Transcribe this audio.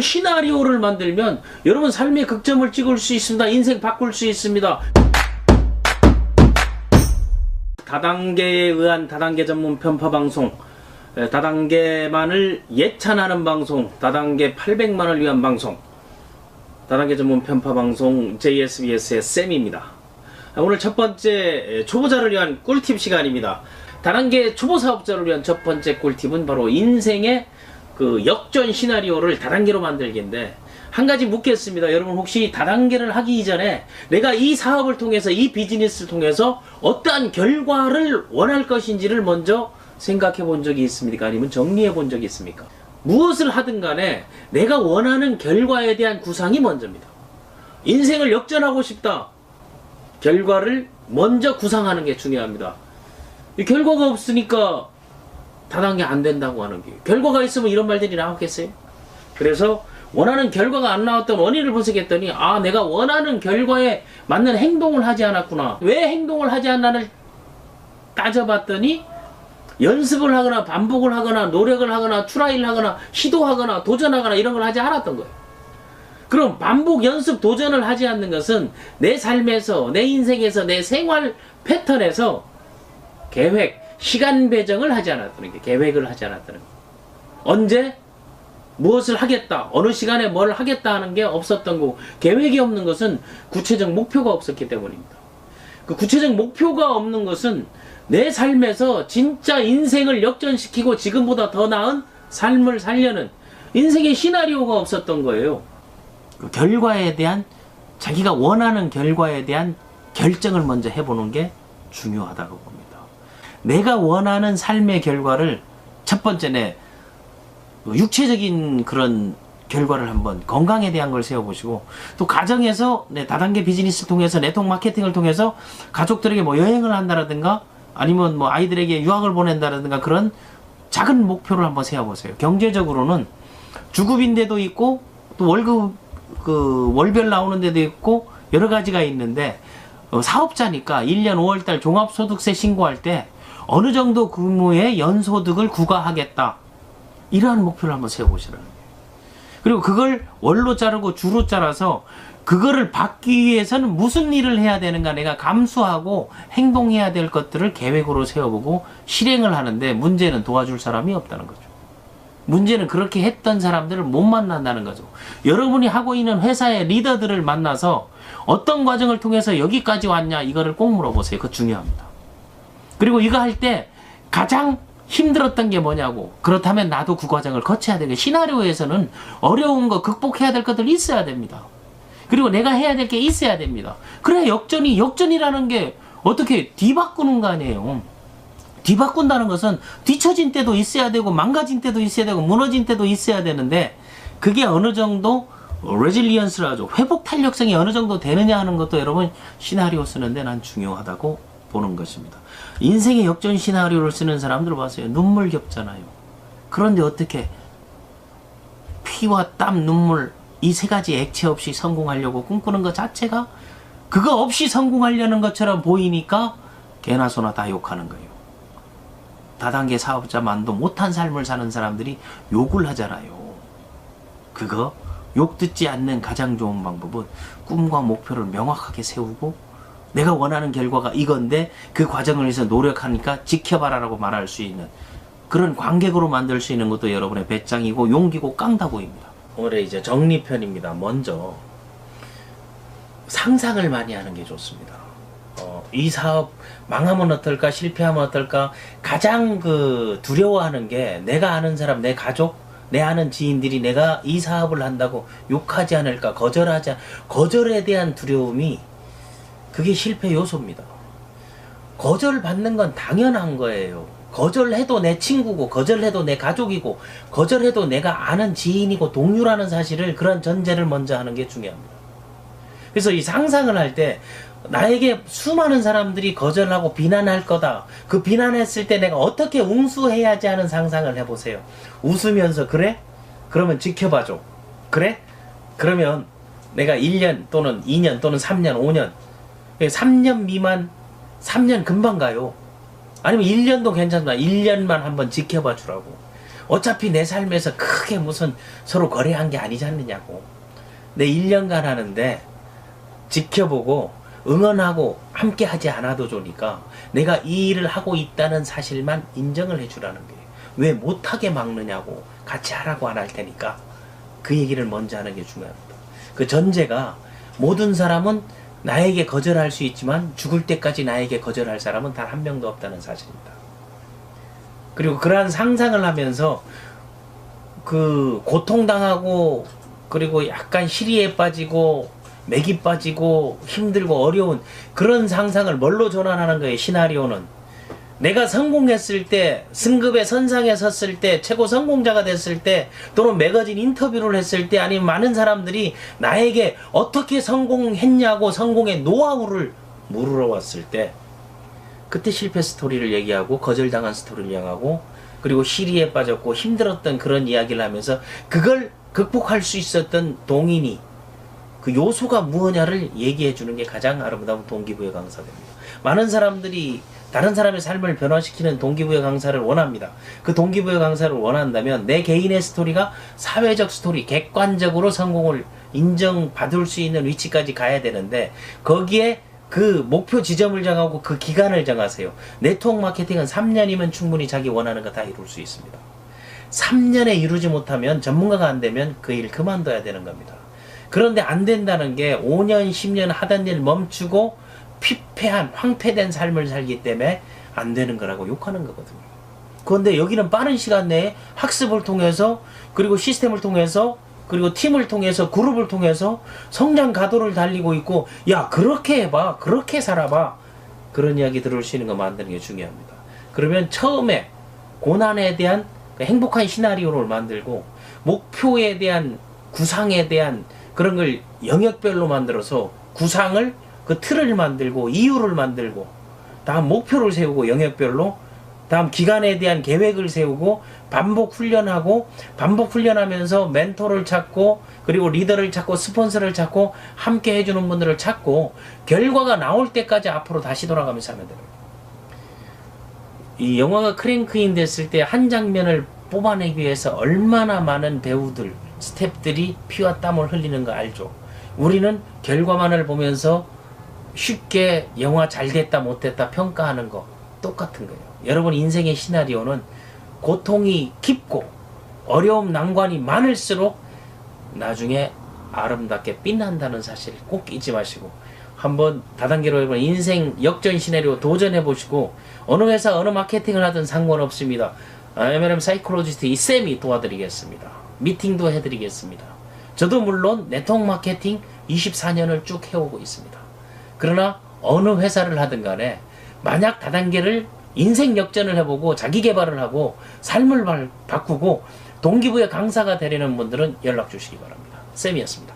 그 시나리오를 만들면 여러분 삶의 극점을 찍을 수 있습니다. 인생 바꿀 수 있습니다. 다단계에 의한 다단계 전문 편파 방송, 다단계만을 예찬하는 방송, 다단계 800만을 위한 방송, 다단계 전문 편파 방송 JSBS의 쌤입니다. 오늘 첫 번째 초보자를 위한 꿀팁 시간입니다. 다단계 초보 사업자를 위한 첫 번째 꿀팁은 바로 인생의 그 역전 시나리오를 다단계로 만들기인데, 한 가지 묻겠습니다. 여러분 혹시 다단계를 하기 이전에 내가 이 사업을 통해서, 이 비즈니스를 통해서 어떠한 결과를 원할 것인지를 먼저 생각해 본 적이 있습니까? 아니면 정리해 본 적이 있습니까? 무엇을 하든 간에 내가 원하는 결과에 대한 구상이 먼저입니다. 인생을 역전하고 싶다. 결과를 먼저 구상하는 게 중요합니다. 이 결과가 없으니까 다단계 안 된다고 하는 게, 결과가 있으면 이런 말들이 나왔겠어요? 그래서 원하는 결과가 안 나왔던 원인을 분석했더니, 아, 내가 원하는 결과에 맞는 행동을 하지 않았구나. 왜 행동을 하지 않나를 따져봤더니, 연습을 하거나 반복을 하거나 노력을 하거나 트라이를 하거나 시도하거나 도전하거나 이런 걸 하지 않았던 거예요. 그럼 반복, 연습, 도전을 하지 않는 것은 내 삶에서, 내 인생에서, 내 생활 패턴에서 계획, 시간 배정을 하지 않았다는 게, 계획을 하지 않았다는 거. 언제 무엇을 하겠다, 어느 시간에 뭘 하겠다 하는 게 없었던 거고, 계획이 없는 것은 구체적 목표가 없었기 때문입니다. 그 구체적 목표가 없는 것은 내 삶에서 진짜 인생을 역전시키고 지금보다 더 나은 삶을 살려는 인생의 시나리오가 없었던 거예요. 그 결과에 대한, 자기가 원하는 결과에 대한 결정을 먼저 해보는 게 중요하다고 봅니다. 내가 원하는 삶의 결과를, 첫 번째 육체적인 그런 결과를 한번, 건강에 대한 걸 세워보시고, 또 가정에서 다단계 비즈니스를 통해서, 네트워크 마케팅을 통해서 가족들에게 뭐 여행을 한다라든가, 아니면 뭐 아이들에게 유학을 보낸다라든가, 그런 작은 목표를 한번 세워보세요. 경제적으로는 주급인데도 있고, 또 월급, 월별 나오는 데도 있고, 여러 가지가 있는데, 사업자니까 1년 5월달 종합소득세 신고할 때 어느 정도 규모의 연소득을 구가하겠다, 이러한 목표를 한번 세워보시라는 거예요. 그리고 그걸 월로 자르고 주로 잘라서 그거를 받기 위해서는 무슨 일을 해야 되는가, 내가 감수하고 행동해야 될 것들을 계획으로 세워보고 실행을 하는데, 문제는 도와줄 사람이 없다는 거죠. 문제는 그렇게 했던 사람들을 못 만난다는 거죠. 여러분이 하고 있는 회사의 리더들을 만나서 어떤 과정을 통해서 여기까지 왔냐, 이거를 꼭 물어보세요. 그거 중요합니다. 그리고 이거 할 때 가장 힘들었던 게 뭐냐고, 그렇다면 나도 그 과정을 거쳐야 되게, 시나리오에서는 어려운 거, 극복해야 될 것들 있어야 됩니다. 그리고 내가 해야 될 게 있어야 됩니다. 그래야 역전이라는 게 어떻게 뒤바꾸는 거 아니에요. 뒤바꾼다는 것은 뒤처진 때도 있어야 되고, 망가진 때도 있어야 되고, 무너진 때도 있어야 되는데, 그게 어느 정도 레질리언스를 하죠. 회복 탄력성이 어느 정도 되느냐 하는 것도 여러분 시나리오 쓰는데 난 중요하다고 보는 것입니다. 인생의 역전 시나리오를 쓰는 사람들 봐세요. 눈물겹잖아요. 그런데 어떻게 피와 땀, 눈물, 이 세 가지 액체 없이 성공하려고 꿈꾸는 것 자체가, 그거 없이 성공하려는 것처럼 보이니까 개나 소나 다 욕하는 거예요. 다단계 사업자만도 못한 삶을 사는 사람들이 욕을 하잖아요. 그거 욕 듣지 않는 가장 좋은 방법은 꿈과 목표를 명확하게 세우고, 내가 원하는 결과가 이건데 그 과정을 위해서 노력하니까 지켜봐라라고 말할 수 있는 그런 관객으로 만들 수 있는 것도 여러분의 배짱이고 용기고 깡다구입니다. 오늘의 이제 정리편입니다. 먼저 상상을 많이 하는 게 좋습니다. 이 사업 망하면 어떨까, 실패하면 어떨까, 가장 두려워하는 게, 내가 아는 사람, 내 가족, 내 아는 지인들이 내가 이 사업을 한다고 욕하지 않을까, 거절에 대한 두려움이, 그게 실패 요소입니다. 거절받는 건 당연한 거예요. 거절해도 내 친구고, 거절해도 내 가족이고, 거절해도 내가 아는 지인이고 동료라는 사실을, 그런 전제를 먼저 하는 게 중요합니다. 그래서 이 상상을 할 때, 나에게 수많은 사람들이 거절하고 비난할 거다, 그 비난했을 때 내가 어떻게 응수해야지 하는 상상을 해보세요. 웃으면서, 그래? 그러면 지켜봐줘. 그래? 그러면 내가 1년 또는 2년 또는 3년, 5년, 3년 미만, 3년 금방 가요. 아니면 1년도 괜찮다. 1년만 한번 지켜봐 주라고. 어차피 내 삶에서 크게 무슨 서로 거래한 게 아니지 않느냐고. 내 1년간 하는데 지켜보고 응원하고 함께 하지 않아도 좋으니까 내가 이 일을 하고 있다는 사실만 인정을 해주라는 거예요. 왜 못하게 막느냐고. 같이 하라고 안 할 테니까 그 얘기를 먼저 하는 게 중요합니다. 그 전제가 모든 사람은 나에게 거절할 수 있지만 죽을 때까지 나에게 거절할 사람은 단 한 명도 없다는 사실입니다. 그리고 그러한 상상을 하면서 그 고통당하고 그리고 약간 시리에 빠지고 맥이 빠지고 힘들고 어려운 그런 상상을 뭘로 전환하는 거예요. 시나리오는 내가 성공했을 때, 승급의 선상에 섰을 때, 최고 성공자가 됐을 때, 또는 매거진 인터뷰를 했을 때, 아니면 많은 사람들이 나에게 어떻게 성공했냐고 성공의 노하우를 물으러 왔을 때, 그때 실패 스토리를 얘기하고 거절당한 스토리를 얘기하고 그리고 시리에 빠졌고 힘들었던 그런 이야기를 하면서 그걸 극복할 수 있었던 동인이 그 요소가 무엇냐를 얘기해 주는 게 가장 아름다운 동기부여 강사입니다. 많은 사람들이 다른 사람의 삶을 변화시키는 동기부여 강사를 원합니다. 그 동기부여 강사를 원한다면 내 개인의 스토리가 사회적 스토리, 객관적으로 성공을 인정받을 수 있는 위치까지 가야 되는데 거기에 그 목표 지점을 정하고 그 기간을 정하세요. 네트워크 마케팅은 3년이면 충분히 자기 원하는 거 다 이룰 수 있습니다. 3년에 이루지 못하면 전문가가 안 되면 그 일 그만둬야 되는 겁니다. 그런데 안 된다는 게 5년, 10년 하던 일 멈추고 피폐한, 황폐된 삶을 살기 때문에 안 되는 거라고 욕하는 거거든요. 그런데 여기는 빠른 시간 내에 학습을 통해서 그리고 시스템을 통해서 그리고 팀을 통해서 그룹을 통해서 성장 가도를 달리고 있고 야 그렇게 해봐 그렇게 살아봐 그런 이야기 들을 수 있는 거 만드는 게 중요합니다. 그러면 처음에 고난에 대한 행복한 시나리오를 만들고 목표에 대한 구상에 대한 그런 걸 영역별로 만들어서 구상을 그 틀을 만들고 이유를 만들고 다음 목표를 세우고 영역별로 다음 기간에 대한 계획을 세우고 반복 훈련하고 반복 훈련하면서 멘토를 찾고 그리고 리더를 찾고 스폰서를 찾고 함께 해주는 분들을 찾고 결과가 나올 때까지 앞으로 다시 돌아가면서 하면 됩니다. 이 영화가 크랭크인 됐을 때 한 장면을 뽑아내기 위해서 얼마나 많은 배우들, 스태프들이 피와 땀을 흘리는 거 알죠? 우리는 결과만을 보면서 쉽게 영화 잘 됐다 못됐다 평가하는 거 똑같은 거예요. 여러분 인생의 시나리오는 고통이 깊고 어려움 난관이 많을수록 나중에 아름답게 빛난다는 사실 꼭 잊지 마시고 한번 다단계로 여러분 인생 역전 시나리오 도전해 보시고 어느 회사 어느 마케팅을 하든 상관없습니다. MLM 사이콜로지스트 이 쌤이 도와드리겠습니다. 미팅도 해드리겠습니다. 저도 물론 네트워크 마케팅 24년을 쭉 해오고 있습니다. 그러나 어느 회사를 하든 간에 만약 다단계를 인생 역전을 해보고 자기 개발을 하고 삶을 바꾸고 동기부여 강사가 되려는 분들은 연락 주시기 바랍니다. 쌤이었습니다.